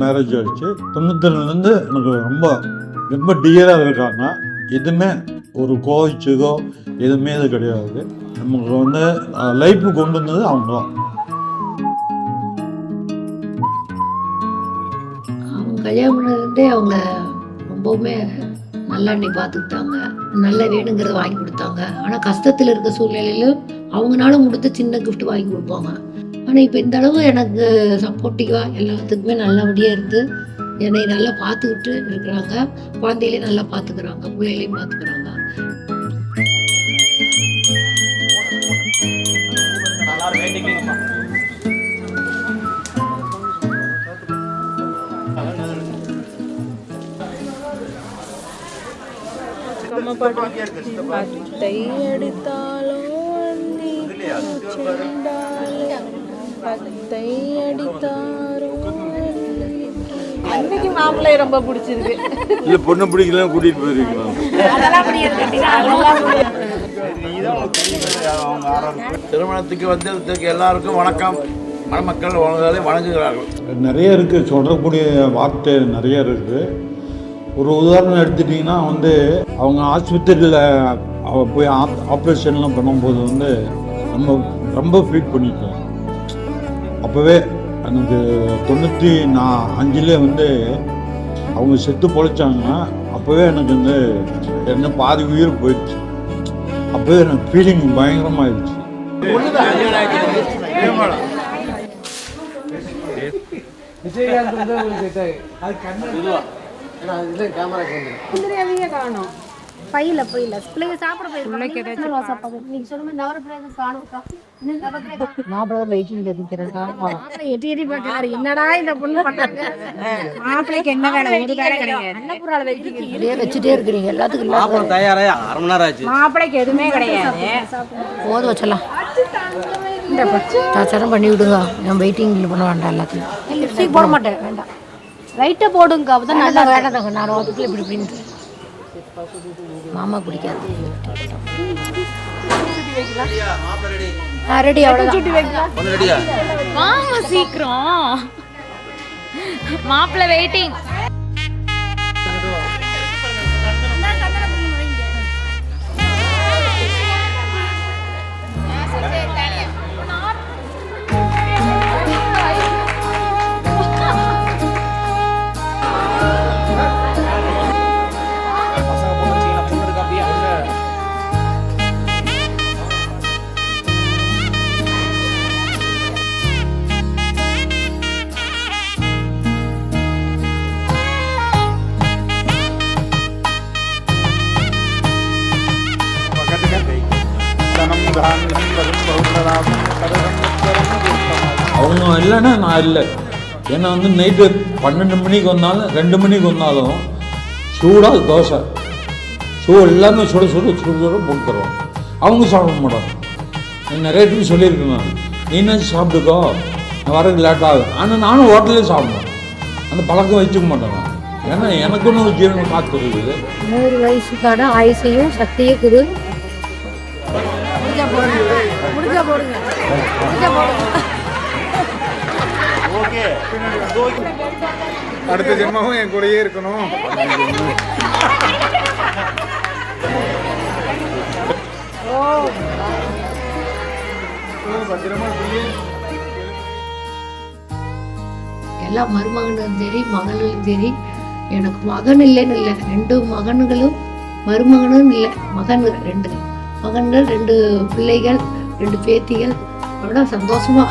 Marriage ஆயிடுச்சு. 92லேருந்து எனக்கு ரொம்ப ரொம்ப டியராக இருக்காங்க. எதுவுமே ஒரு கோவிச்சதோ எதுவுமே இது கிடையாது. நமக்கு வந்து லைஃப்பு கொண்டு வந்தது அவங்க தான். அவங்க கல்யாணம் பண்ணதுலேருந்தே அவங்க ரொம்பவுமே நல்லா என்னை பார்த்துக்கிட்டாங்க, நல்ல வேணுங்கிறத வாங்கி கொடுத்தாங்க. ஆனால் கஷ்டத்தில் இருக்க சூழ்நிலையிலும் அவங்களால முடிஞ்ச சின்ன கிஃப்ட் வாங்கி கொடுப்பாங்க. ஆனால் இப்போ இந்த அளவு எனக்கு சப்போர்ட்டிவாக எல்லாத்துக்குமே நல்லபடியாக இருந்து என்னை நல்லா பார்த்துக்கிட்டு இருக்கிறாங்க. குழந்தைகளையும் நல்லா பார்த்துக்கிறாங்க, பிள்ளைகளையும் பார்த்துக்கிறாங்க. பட்டை அடித்தாலும் பட்டை அடித்தாரும் அன்னைக்கு மாப்பிள்ளைய ரொம்ப பிடிச்சிருக்கு. இல்லை பொண்ணு பிடிக்கலாம் கூட்டிகிட்டு போயிருக்கீங்களா? திருமணத்துக்கு வந்ததுக்கு எல்லாருக்கும் வணக்கம். மணமக்கள் வணங்குகிறார்கள். நிறைய இருக்குது, சொல்லக்கூடிய வார்த்தை நிறைய இருக்குது. ஒரு உதாரணம் எடுத்துட்டிங்கன்னா வந்து அவங்க ஆஸ்பத்திரியில் போய் ஆப்ரேஷன்லாம் பண்ணும்போது வந்து நம்ம ரொம்ப ஃபீல் பண்ணிட்டோம். அப்போவே எனக்கு 95 வந்து அவங்க செத்து பொழைச்சாங்க. அப்போவே எனக்கு வந்து என்ன பாதி உயிர் போயிடுச்சு. அப்போவே எனக்கு ஃபீலிங் பயங்கரமாகிடுச்சு. காணும் பையில பிள்ளைங்க சாப்பிட என்னடா இந்த பொண்ணு பண்றாங்க. மாப்பிள்ளைக்கு என்ன வேலை? ஒரு வேலை கிடையாது. வச்சுட்டே இருக்கிறீங்க எல்லாத்துக்கும். தயாரா 1/2 மணி நேரம் ஆச்சு. மாப்பிள்ளைக்கு எதுவுமே கிடையாது. போதும் வச்சலாம். சரம் பண்ணி விடுங்க. நான் வெயிட்டிங்கில் பண்ண வேண்டாம். எல்லாத்தையும் லிப்ஸ்டிக் போட மாட்டேன், வேண்டாம். லைட்டாக போடுங்க. அப்போ தான் நல்லா வேண்டாம். நான் அதுக்குள்ளே இப்படி இப்படின்ட்டு மாமா பிடிக்காது. ரெடி அவ்வளோதான். மாமா சீக்கிரம், மாப்பிள்ளை வெயிட்டிங். அவங்க இல்லைன்னா நான் இல்லை. ஏன்னா வந்து நைட்டு 12 மணிக்கு வந்தாலும் 2 மணிக்கு வந்தாலும் சூடாக தோசை எல்லாமே சுட போட்டு தருவோம். அவங்க சாப்பிட மாட்டாங்க. நிறைய பேர் சொல்லியிருக்கேன், நீ என்ன சாப்பிட்டுக்கோ, நான் வரது லேட் ஆகும். ஆனால் நானும் ஹோட்டலே சாப்பிடுவேன். அந்த பழக்கம் வச்சுக்க மாட்டேன். ஏன்னா எனக்கு ஒன்று ஜீவனம் காத்து இருக்குது. 100 வயசுக்கான ஆயுசையும் சக்தியும் குரு. அடுத்த ஜென்மாவும் என் கூடயே இருக்கணும். எல்லா மருமகனும் சரி மகளும் சரி, எனக்கு மகன் இல்லைன்னு இல்லை, 2 மகன்களும் மருமகனும் இல்லை, மகன்கள் 2 மகன்கள், 2 பிள்ளைகள், 2 பேத்திகள். அவ்வளோ சந்தோஷமா